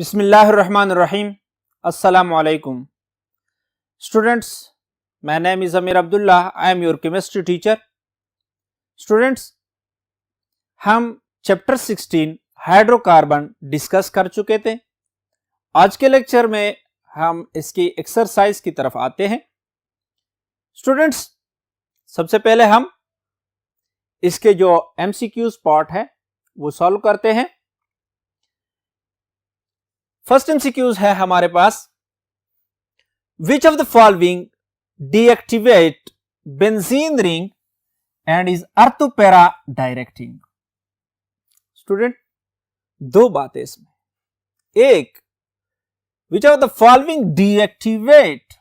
Bismillahirrahmanirrahim. Assalamu alaikum. Students, my name is Amir Abdullah. I am your chemistry teacher. Students, हम chapter 16 hydrocarbon discuss कर चुके थे। आज के लेक्चर में हम इसकी एक्सरसाइज की तरफ आते हैं। स्टूडेंट्स, सबसे पहले हम इसके जो MCQs पार्ट है वो सॉल्व करते हैं। फर्स्ट MCQs है हमारे पास, which of the following deactivate benzene ring and is ortho para directing. Student, दो बातें इसमें। एक, which of the following deactivate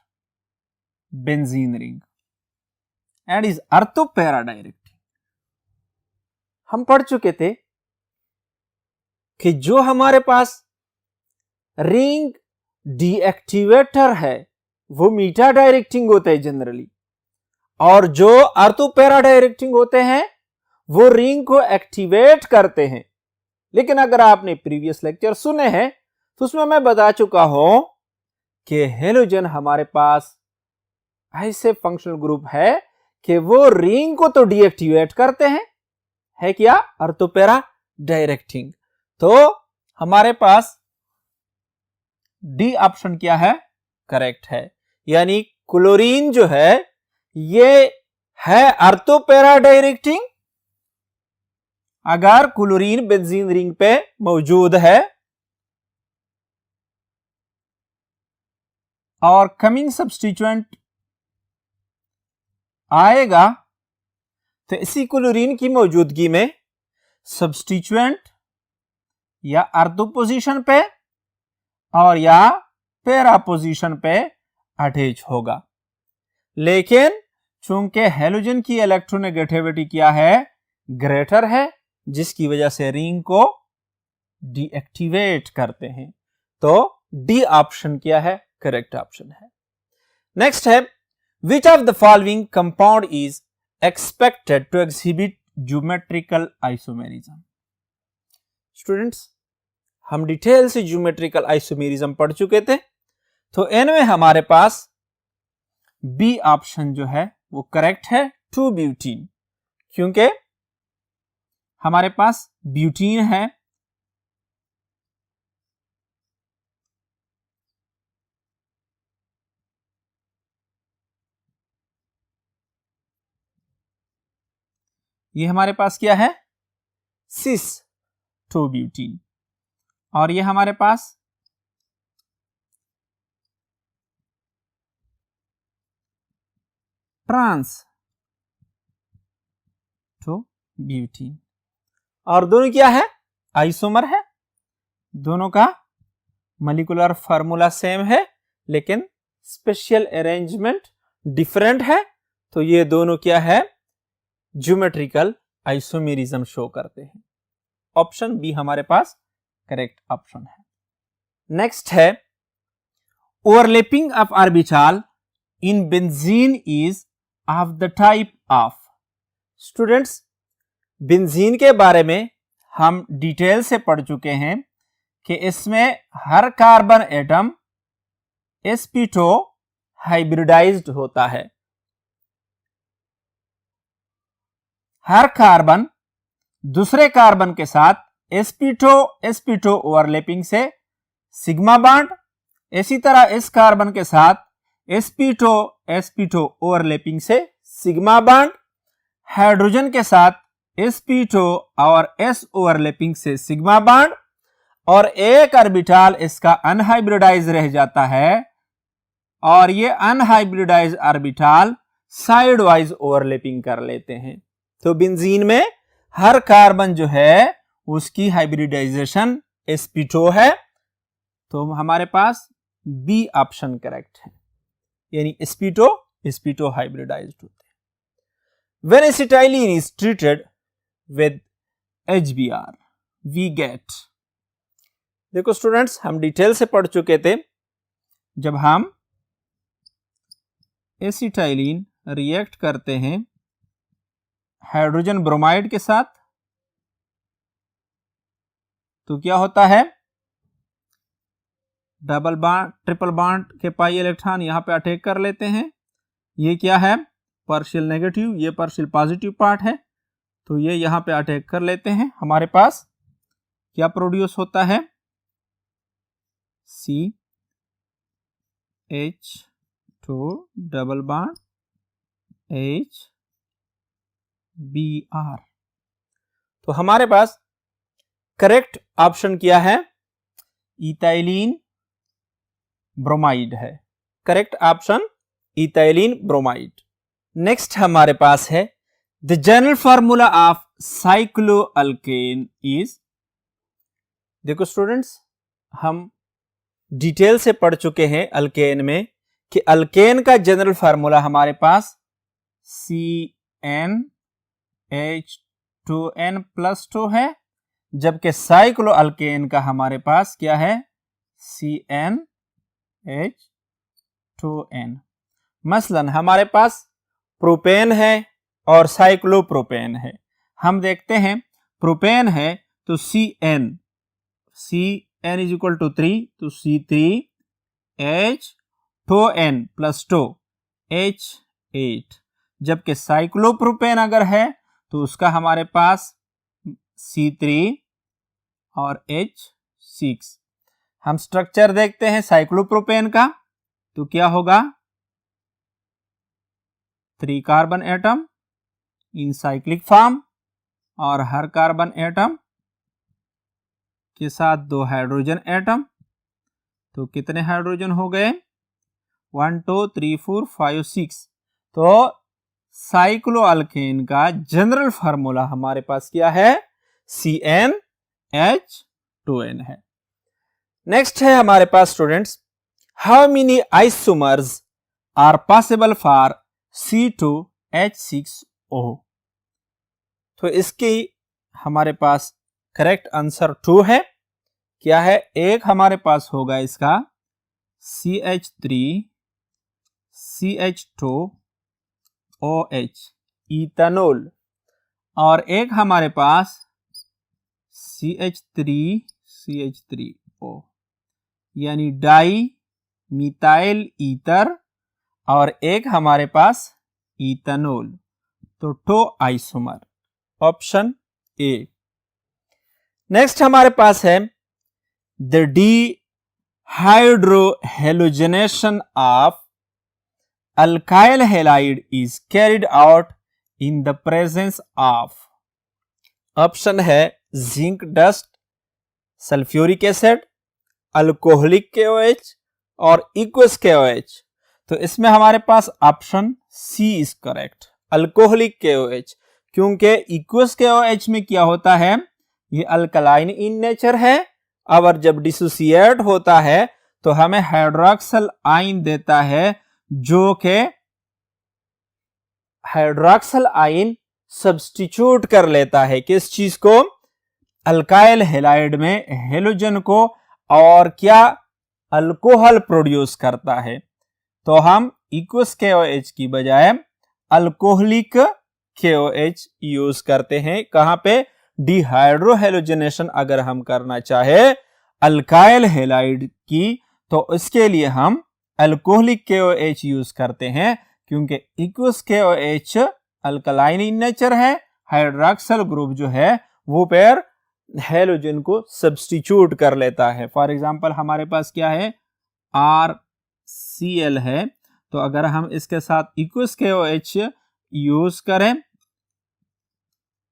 benzene ring and is ortho para directing. हम पढ़ चुके थे कि जो हमारे पास रिंग डीएक्टिवेटर है वो मीटा डायरेक्टिंग होते हैं जनरली, और जो अर्थ पैरा डायरेक्टिंग होते हैं वो रिंग को एक्टिवेट करते हैं। लेकिन अगर आपने प्रीवियस लेक्चर सुने हैं तो उसमें मैं बता चुका हूं कि हेलोजन हमारे पास ऐसे फंक्शनल ग्रुप है कि वो रिंग को तो डीएक्टिवेट करते हैं, है क्या, अर्थ पैरा डायरेक्टिंग। तो हमारे पास डी ऑप्शन क्या है, करेक्ट है। यानी क्लोरीन जो है ये है अर्थ पैरा डायरेक्टिंग। अगर क्लोरीन बेंजीन रिंग पे मौजूद है और कमिंग सब्स्टिट्यूएंट आएगा तो इसी क्लोरीन की मौजूदगी में सब्स्टिट्यूएंट या अर्थ पोजीशन पे और या पैरा पोजीशन पे अटैच होगा। लेकिन चूंकि हेलोजन की इलेक्ट्रोनेगेटिविटी क्या है, ग्रेटर है, जिसकी वजह से रिंग को डीएक्टिवेट करते हैं। तो डी ऑप्शन क्या है, करेक्ट ऑप्शन है। नेक्स्ट है, which of the following compound is expected to exhibit geometrical isomerism. Students, हम डिटेल से ज्योमेट्रिकल आइसोमेरिज्म पढ़ चुके थे, तो इनमें हमारे पास बी ऑप्शन जो है वो करेक्ट है, 2 ब्यूटीन, क्योंकि हमारे पास ब्यूटीन है ये हमारे पास क्या है, सिस 2 ब्यूटीन, और ये हमारे पास ट्रांस 2 ब्यूटीन, और दोनों क्या है, आइसोमर है। दोनों का मॉलिक्यूलर फार्मूला सेम है लेकिन स्पेशल अरेंजमेंट डिफरेंट है। तो ये दोनों क्या है, ज्योमेट्रिकल आइसोमेरिज्म शो करते हैं। ऑप्शन बी हमारे पास करेक्ट ऑप्शन है। नेक्स्ट है, overlapping of orbital in benzene is of the type of. Students, benzene के बारे में हम डिटेल से पढ़ चुके हैं कि इसमें हर कार्बन एटम sp2 हाइब्रिडाइज्ड होता है। हर कार्बन दूसरे कार्बन के साथ sp2 ओवरलैपिंग से सिग्मा बॉन्ड, इसी तरह इस कार्बन के साथ sp2 ओवरलैपिंग से सिग्मा बॉन्ड, हाइड्रोजन के साथ sp2 और s ओवरलैपिंग से सिग्मा बॉन्ड, और एक ऑर्बिटल इसका अनहाइब्रिडाइज रह जाता है, और ये unhybridised orbital side wise overlapping कर लेते हैं। तो बेंजीन में हर कार्बन जो है उसकी हाइब्रिडाइजेशन sp2 है। तो हमारे पास बी ऑप्शन करेक्ट है, यानी sp2 हाइब्रिडाइज्ड होते हैं। When acetylene is treated with HBr, we get, देखो स्टूडेंट्स, हम डिटेल से पढ़ चुके थे, जब हम एसिटाइलिन रिएक्ट करते हैं हाइड्रोजन ब्रोमाइड के साथ तो क्या होता है, डबल बॉन्ड ट्रिपल बॉन्ड के पाई इलेक्ट्रॉन यहाँ पे अटैक कर लेते हैं। ये क्या है, पार्शियल नेगेटिव, ये पार्शियल पॉजिटिव पार्ट है, तो ये यहाँ पे अटैक कर लेते हैं। हमारे पास क्या प्रोड्यूस होता है, CH2 डबल बॉन्ड HBr। तो हमारे पास करेक्ट ऑप्शन क्या है, इथाइलिन ब्रोमाइड है। Correct option ethylene bromide. Next हमारे पास है the general formula of cycloalkane is. देखो स्टूडेंट्स, हम डिटेल से पढ़ चुके हैं अल्केन में कि अल्केन का जनरल फार्मूला हमारे पास CnH2n+2 है, जबकि साइक्लोअल्केन का हमारे पास क्या है, CnH2n। मसलन हमारे पास प्रोपेन है और साइक्लोप्रोपेन है। हम देखते हैं प्रोपेन है तो Cn इज इक्वल टू 3, तो C3H2n+2 H8। जबकि साइक्लोप्रोपेन अगर है तो उसका हमारे पास C3 और H6। हम स्ट्रक्चर देखते हैं साइक्लोप्रोपेन का, तो क्या होगा, 3 carbon atom in cyclic form और हर कार्बन एटम के साथ 2 हाइड्रोजन एटम। तो कितने हाइड्रोजन हो गए, 1 2 3 4 5 6। तो साइक्लोअल्केन का जनरल फार्मूला हमारे पास क्या है, CnH2n है। नेक्स्ट है हमारे पास students, how many isomers are possible for C2H6O। तो इसकी हमारे पास करेक्ट आंसर 2 है। क्या है, एक हमारे पास होगा इसका CH3CH2OH इथेनॉल, और एक हमारे पास CH3CH3O यानी डाई मिथाइल ईथर, और एक हमारे पास इथेनॉल, तो 2 आइसोमर, ऑप्शन ए। नेक्स्ट हमारे पास है the dehydrohalogenation of alkyl halide is carried out in the presence of. Option है zinc dust, sulphuric acid, alcoholic KOH और इक्वस KOH। तो इसमें हमारे पास option C is correct, alcoholic KOH, क्योंकि इक्वस KOH में क्या होता है, ये अल्कलाइन इन नेचर है, और जब डिसोसिएट होता है तो हमें हाइड्रोक्सल आयन देता है, जो कि हाइड्रोक्सल आयन सब्स्टिट्यूट कर लेता है किस चीज को, अल्काइल हैलाइड में हेलोजन को, और क्या अल्कोहल प्रोड्यूस करता है। तो हम इक्वस KOH की बजाय अल्कोहलिक KOH यूज करते हैं। कहां पे, डिहाइड्रोहेलोजनेशन अगर हम करना चाहे अल्काइल हैलाइड की, तो इसके लिए हम अल्कोहलिक KOH यूज करते हैं, क्योंकि aqueous KOH alkaline in nature है, हाइड्रोक्सल ग्रुप जो है वो पेयर हेलोजन को सब्स्टिट्यूट कर लेता है। फॉर एग्जांपल हमारे पास क्या है, RCl है, तो अगर हम इसके साथ इक्वस KOH यूज करें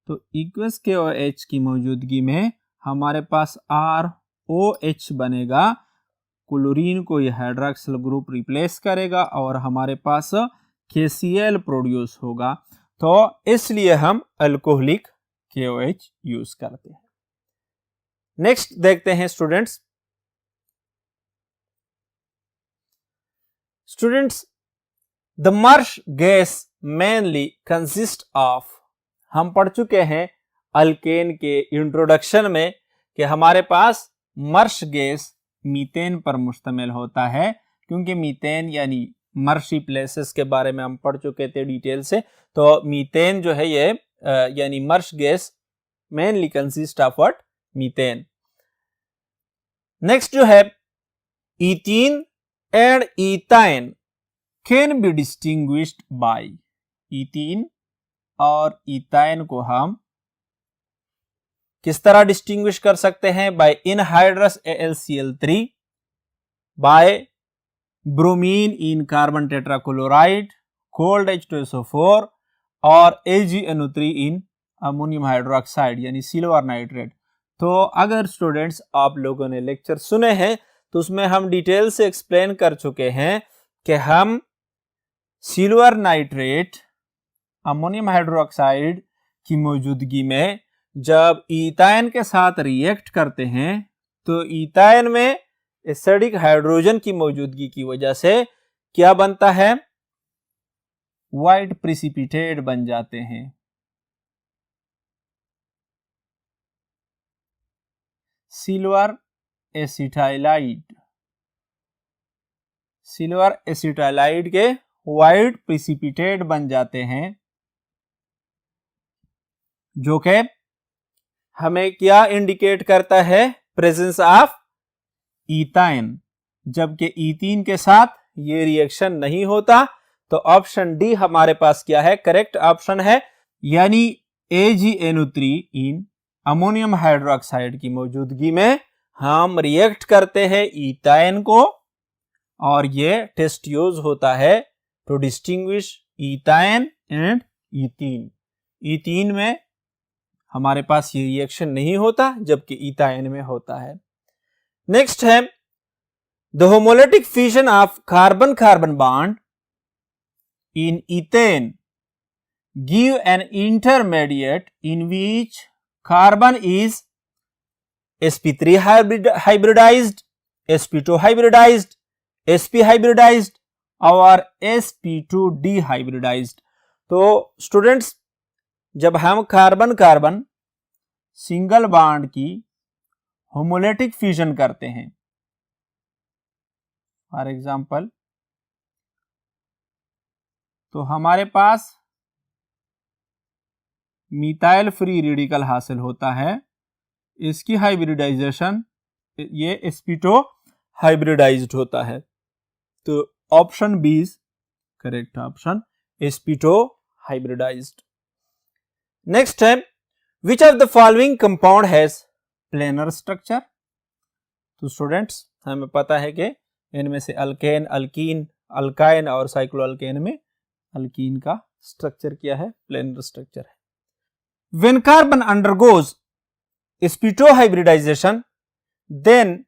तो इक्वस KOH की मौजूदगी में हमारे पास ROH बनेगा, क्लोरीन को यह हाइड्रोक्सिल ग्रुप रिप्लेस करेगा और हमारे पास KCl प्रोड्यूस होगा। तो इसलिए हम अल्कोहलिक KOH यूज करते हैं। नेक्स्ट देखते हैं students, the Marsh gas mainly consist of. हम पढ़ चुके हैं अल्केन के इंट्रोडक्शन में कि हमारे पास मर्श गैस मीथेन पर मुश्तमिल होता है, क्योंकि मीथेन यानी मर्शी प्लेसेस के बारे में हम पढ़ चुके थे डिटेल से। तो मीथेन जो है ये यानी marsh gas mainly consist of what, methane. Next जो है ethene and ethane can be distinguished by, ethene और इथाइन को हम किस तरह डिस्टिंग्विश कर सकते हैं? By anhydrous AlCl3, by bromine in carbon tetrachloride, cold H2SO4 और AgNO3 इन अमोनियम हाइड्रोक्साइड यानी सिल्वर नाइट्रेट। तो अगर स्टूडेंट्स आप लोगों ने लेक्चर सुने हैं तो उसमें हम डिटेल से एक्सप्लेन कर चुके हैं कि हम सिल्वर नाइट्रेट, अमोनियम हाइड्रोक्साइड की मौजूदगी में जब इथाइन के साथ रिएक्ट करते हैं तो इथाइन में एसिडिक हाइड्रोजन की मौजूदगी की वजह से क्या बनता है? व्हाइट प्रिसिपिटेट बन जाते हैं। सिल्वर एसिटाइलाइड, सिल्वर एसिटाइलाइड के व्हाइट प्रिसिपिटेट बन जाते हैं, जो कि हमें क्या इंडिकेट करता है? Presence of ethyne. जबकि इथीन के साथ ये रिएक्शन नहीं होता तो ऑप्शन डी हमारे पास क्या है? करेक्ट ऑप्शन है, यानी AgNO3 इन अमोनियम हाइड्रोक्साइड की मौजूदगी में हम रिएक्ट करते हैं इथाइन को और ये टेस्ट यूज होता है to distinguish ethyne and ethene. Ethene में हमारे पास ये रिएक्शन नहीं होता जबकि इथाइन में होता है। नेक्स्ट है the homolytic fission of carbon carbon bond in ethane give an intermediate in which carbon is sp3 hybridized, sp2 hybridized, sp hybridized और sp2 dehybridized। तो स्टूडेंट्स जब हम कार्बन कार्बन सिंगल बॉन्ड की homolytic fusion करते हैं, for example, तो हमारे पास methyl free radical हासिल होता है। इसकी हाइब्रिडाइजेशन ये sp2 हाइब्रिडाइज्ड होता है। तो option B is correct option, sp2 hybridised. Next है which of the following compound has planar structure. तो स्टूडेंट्स हमें पता है कि इनमें से अल्केन, अल्कीन, अल्काइन और साइक्लोअल्केन में अल्कीन का स्ट्रक्चर क्या है? प्लेनर स्ट्रक्चर है। When carbon undergoes sp2 hybridization, then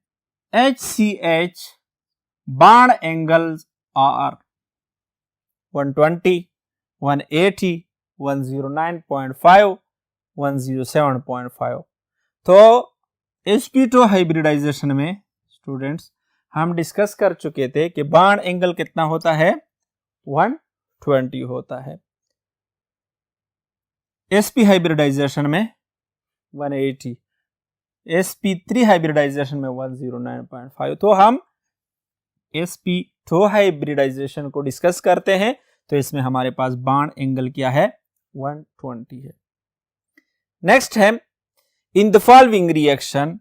HCH bond angles are 120, 180, 109.5, 107.5। तो sp2 हाइब्रिडाइजेशन में स्टूडेंट्स हम डिस्कस कर चुके थे कि बॉन्ड एंगल कितना होता है? 120 होता है। sp हाइब्रिडाइजेशन में 180, sp3 हाइब्रिडाइजेशन में 109.5। तो हम sp2 हाइब्रिडाइजेशन को डिस्कस करते हैं तो इसमें हमारे पास बॉन्ड एंगल क्या है? 120 है। नेक्स्ट है in the following reaction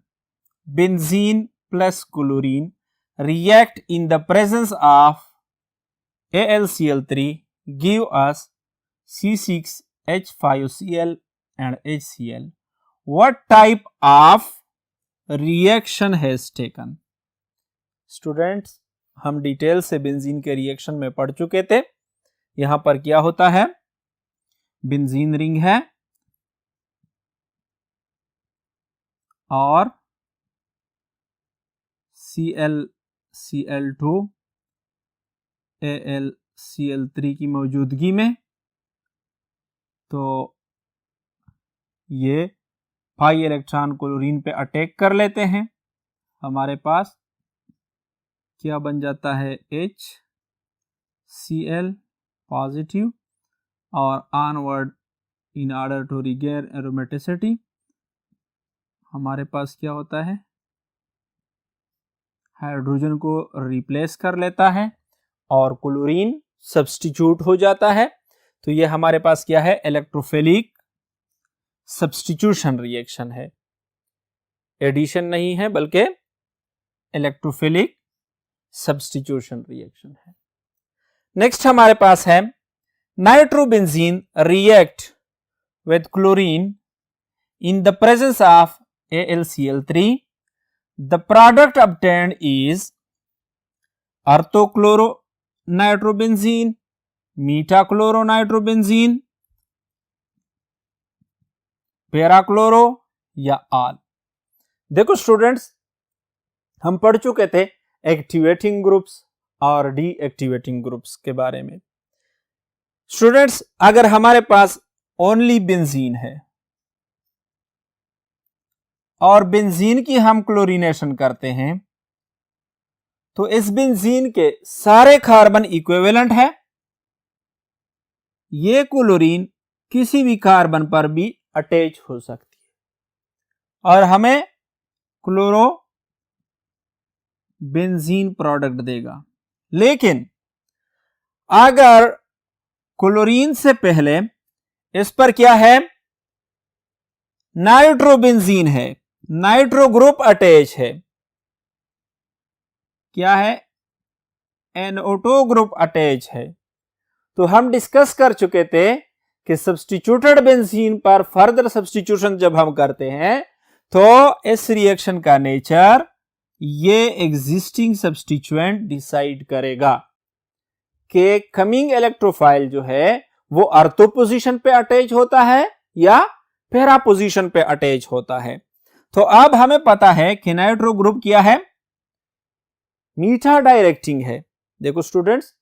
benzene plus chlorine react in the presence of AlCl3 give us C6H5Cl and HCl. What type of reaction has taken? Students हम डिटेल से बेंजीन के रिएक्शन में पढ़ चुके थे। यहां पर क्या होता है? बेंजीन रिंग है और ClCl2 AlCl3 की मौजूदगी में तो ये पाई इलेक्ट्रॉन क्लोरीन पे अटैक कर लेते हैं। हमारे पास क्या बन जाता है? HCl पॉजिटिव और onward in order to regain aromaticity हमारे पास क्या होता है? हाइड्रोजन को रिप्लेस कर लेता है और क्लोरीन सब्स्टिट्यूट हो जाता है। तो ये हमारे पास क्या है? इलेक्ट्रोफिलिक सब्स्टिट्यूशन रिएक्शन है, एडिशन नहीं है बल्कि इलेक्ट्रोफिलिक सब्स्टिट्यूशन रिएक्शन है। नेक्स्ट हमारे पास है nitrobenzene react with chlorine in the presence of AlCl3. The product obtained is orthochloronitrobenzene, metachloronitrobenzene, parachloro या ऑल। देखो स्टूडेंट्स, हम पढ़ चुके थे एक्टिवेटिंग ग्रुप्स और डीएक्टिवेटिंग ग्रुप्स के बारे में। स्टूडेंट्स, अगर हमारे पास ओनली बेंजीन है और बेंजीन की हम क्लोरीनेशन करते हैं तो इस बेंजीन के सारे कार्बन इक्विवेलेंट है। ये क्लोरीन किसी भी कार्बन पर भी अटैच हो सकती है और हमें क्लोरो बेंजीन प्रोडक्ट देगा। लेकिन अगर क्लोरीन से पहले इस पर क्या है, नाइट्रोबेंजीन है, नाइट्रो ग्रुप अटैच है, क्या है, NO2 ग्रुप अटैच है, तो हम डिस्कस कर चुके थे कि सब्स्टिट्यूटेड बेंजीन पर फर्दर सब्स्टिट्यूशन जब हम करते हैं तो इस रिएक्शन का नेचर ये एग्जिस्टिंग सब्स्टिट्यूएंट डिसाइड करेगा कि कमिंग इलेक्ट्रोफाइल जो है वो ऑर्थो पोजीशन पे अटैच होता है या पैरा पोजीशन पे अटैच होता है। तो अब हमें पता है कि नाइट्रो ग्रुप क्या है, मीठा डायरेक्टिंग है। देखो स्टूडेंट्स,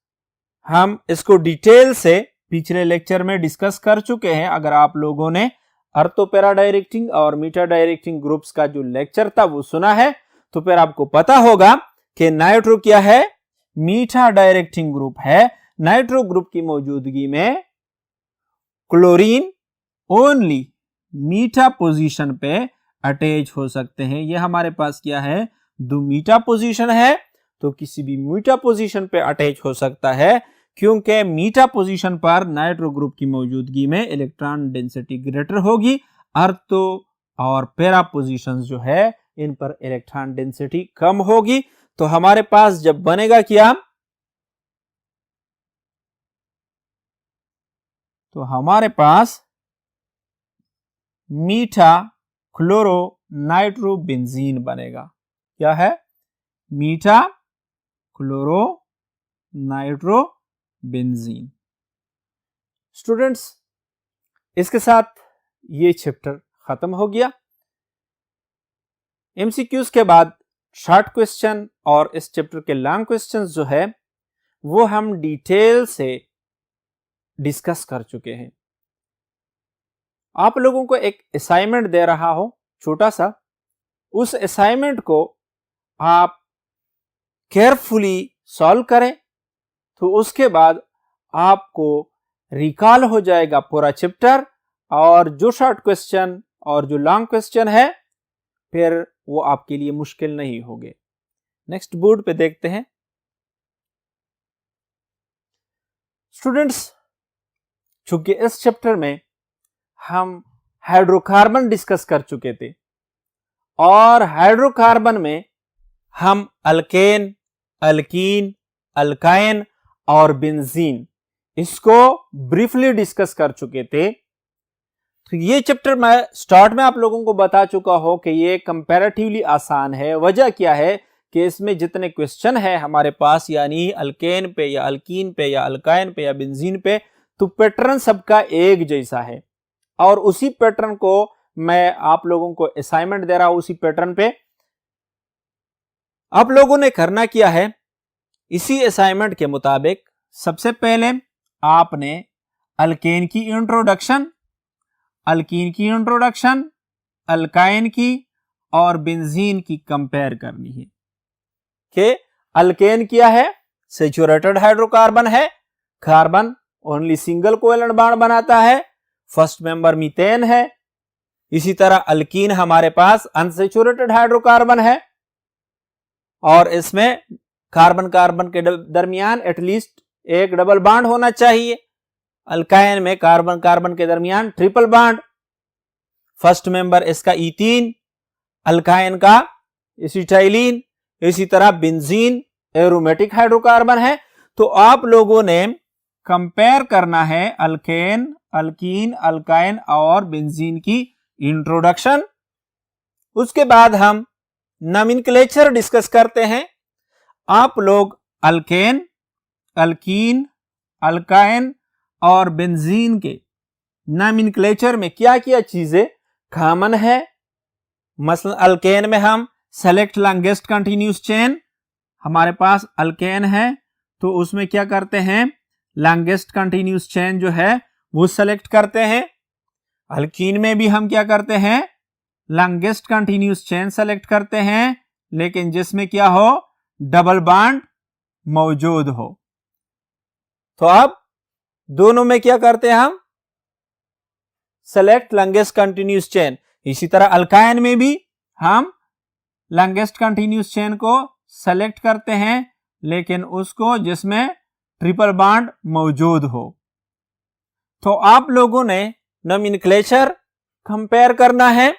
हम इसको डिटेल से पिछले लेक्चर में डिस्कस कर चुके हैं। अगर आप लोगों ने ऑर्थो पैरा डायरेक्टिंग और मीठा डायरेक्टिंग ग्रुप्स का जो लेक्चर था वो सुना है तो फिर आपको पता होगा कि नाइट्रो क्या है, मीठा डायरेक्टिंग ग्रुप है। नाइट्रो ग्रुप की मौजूदगी में क्लोरीन ओनली मीठा पोजीशन पे अटैच हो सकते हैं। ये हमारे पास क्या है, दो मीठा पोजीशन है तो किसी भी मीठा पोजीशन पे अटैच हो सकता है क्योंकि मीठा पोजीशन पर नाइट्रो ग्रुप की मौजूदगी में इलेक्ट्रॉन डेंसिटी ग्रेटर होगी। ऑर्थो और पैरा पोजीशंस जो है इन पर इलेक्ट्रॉन डेंसिटी कम होगी। तो हमारे पास जब बनेगा क्या, तो हमारे पास मीठा क्लोरो नाइट्रोबेंजीन बनेगा। क्या है, मीठा क्लोरो नाइट्रोबेंजीन। स्टूडेंट्स, इसके साथ ये चैप्टर खत्म हो गया। एमसीक्यूज के बाद शॉर्ट क्वेश्चन और इस चैप्टर के लॉन्ग क्वेश्चंस जो है वो हम डिटेल से डिस्कस कर चुके हैं। आप लोगों को एक असाइनमेंट दे रहा हो छोटा सा, उस असाइनमेंट को आप केयरफुली सॉल्व करें तो उसके बाद आपको रिकॉल हो जाएगा पूरा चैप्टर और जो शॉर्ट क्वेश्चन और जो लॉन्ग क्वेश्चन है फिर वो आपके लिए मुश्किल नहीं होंगे। नेक्स्ट बोर्ड पे देखते हैं। स्टूडेंट्स, चूंकि इस चैप्टर में हम हाइड्रोकार्बन डिस्कस कर चुके थे और हाइड्रोकार्बन में हम अल्केन, अल्कीन, अल्काइन और बेंजीन इसको ब्रीफली डिस्कस कर चुके थे। तो ये चैप्टर मैं स्टार्ट में आप लोगों को बता चुका हूं कि ये कंपैरेटिवली आसान है। वजह क्या है कि इसमें जितने क्वेश्चन है हमारे पास, यानी अल्केन पे या अल्कीन पे या अल्काइन पे या बेंजीन पे, तो पैटर्न सबका एक जैसा है और उसी पैटर्न को मैं आप लोगों को असाइनमेंट दे रहा हूं। उसी पैटर्न पे आप लोगों ने करना क्या है, इसी असाइनमेंट के मुताबिक सबसे पहले आपने अल्केन की इंट्रोडक्शन, अल्कीन की इंट्रोडक्शन, अल्काइन की और बेंजीन की कंपेयर करनी है कि अल्केन क्या है, सैचुरेटेड हाइड्रोकार्बन है, carbon only single covalent bond बनाता है, फर्स्ट मेंबर मीथेन है। इसी तरह अल्कीन हमारे पास अनसैचुरेटेड हाइड्रोकार्बन है और इसमें कार्बन कार्बन के दरमियान एटलीस्ट एक डबल बॉन्ड होना चाहिए। अल्काइन में कार्बन कार्बन के दरमियान ट्रिपल बॉन्ड। फर्स्ट मेंबर इसका इथीन, अल्काइन का एसिटाइलिन। इसी तरह बेंजीन एरोमेटिक हाइड्रोकार्बन है। तो आप लोगों ने कंपेयर करना है अल्केन, अल्कीन, अल्काइन और बेंजीन की इंट्रोडक्शन। उसके बाद हम नॉमेनक्लेचर डिस्कस करते हैं। आप लोग अल्केन, अल्कीन, अल्काइन और बेंजीन के नॉमेनक्लेचर में क्या क्या चीजें कॉमन है। मसलन अल्केन में हम सेलेक्ट लॉन्गेस्ट कंटिन्यूस चेन, हमारे पास अल्केन है तो उसमें क्या करते हैं, लॉन्गेस्ट कंटिन्यूस चेन जो है वो सेलेक्ट करते हैं। अल्कीन में भी हम क्या करते हैं, लॉन्गेस्ट कंटिन्यूस चेन सेलेक्ट करते हैं, लेकिन जिसमें क्या हो, डबल बॉन्ड मौजूद हो। तो अब दोनों में क्या करते हैं हम, सेलेक्ट लॉन्गेस्ट कंटिन्यूस चेन। इसी तरह अल्काइन में भी हम लॉन्गेस्ट कंटिन्यूस चेन को सेलेक्ट करते हैं, लेकिन उसको जिसमें ट्रिपल बॉन्ड मौजूद हो। तो आप लोगों ने नॉमेनक्लेचर कंपेयर करना है।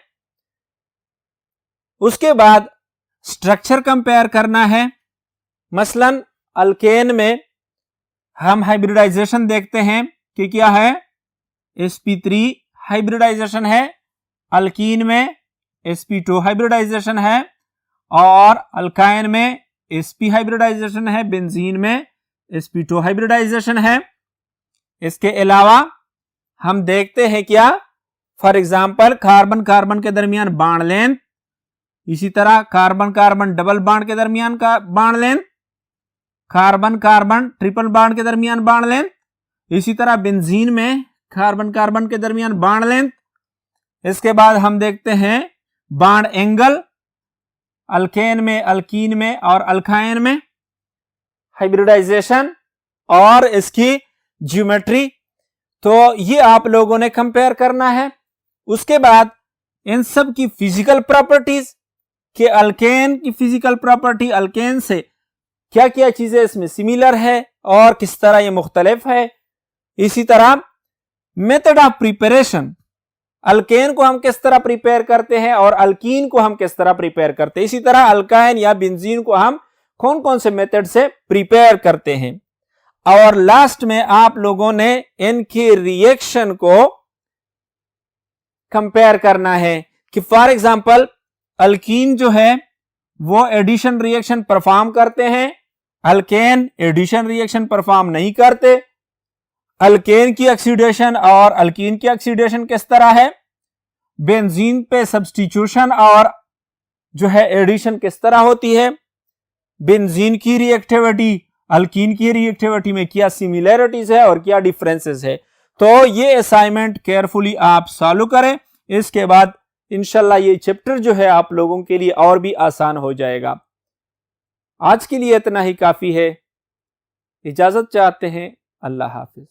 उसके बाद स्ट्रक्चर कंपेयर करना है। मसलन अल्केन में हम हाइब्रिडाइजेशन देखते हैं कि क्या है, sp3 हाइब्रिडाइजेशन है, अल्कीन में sp2 हाइब्रिडाइजेशन है और अल्काइन में sp हाइब्रिडाइजेशन है, बेंजीन में sp2 हाइब्रिडाइजेशन है। इसके अलावा हम देखते हैं क्या, फॉर एग्जांपल कार्बन कार्बन के दरमियान बॉन्ड लेंथ, इसी तरह कार्बन कार्बन डबल बॉन्ड के दरमियान का bond length, carbon carbon triple bond के दरमियान बॉन्ड लेंथ, इसी तरह बेंजीन में कार्बन कार्बन के दरमियान बॉन्ड लेंथ। इसके बाद हम देखते हैं बॉन्ड एंगल, अल्केन में, अल्कीन में और अल्काइन में हाइब्रिडाइजेशन और इसकी ज्योमेट्री। तो ये आप लोगों ने कंपेयर करना है। उसके बाद इन सब की फिजिकल प्रॉपर्टीज, कि अल्केन की फिजिकल प्रॉपर्टी, अल्केन से क्या क्या चीजें इसमें सिमिलर है और किस तरह ये मुख्तलिफ है। इसी तरह मेथड ऑफ प्रिपरेशन, अल्केन को हम किस तरह प्रिपेयर करते हैं और अल्कीन को हम किस तरह प्रिपेयर करते हैं। इसी तरह अल्काइन या बेंजीन को हम कौन कौन से मेथड से प्रिपेयर करते हैं। और लास्ट में आप लोगों ने इनके रिएक्शन को कंपेयर करना है कि फॉर एग्जांपल अल्कीन जो है वो एडिशन रिएक्शन परफॉर्म करते हैं, अल्केन एडिशन रिएक्शन परफॉर्म नहीं करते। अल्केन की ऑक्सीडेशन और अल्कीन की ऑक्सीडेशन किस तरह है, बेंजीन पे सब्स्टिट्यूशन और जो है एडिशन किस तरह होती है, बेंजीन की रिएक्टिविटी अल्कीन की रिएक्टिविटी में क्या सिमिलरिटीज है और क्या डिफरेंसेस है। तो ये असाइनमेंट केयरफुली आप सॉल्व करें। इसके बाद इंशाल्लाह ये चैप्टर जो है आप लोगों के लिए और भी आसान हो जाएगा। आज के लिए इतना ही काफी है। इजाजत चाहते हैं। अल्लाह हाफिज।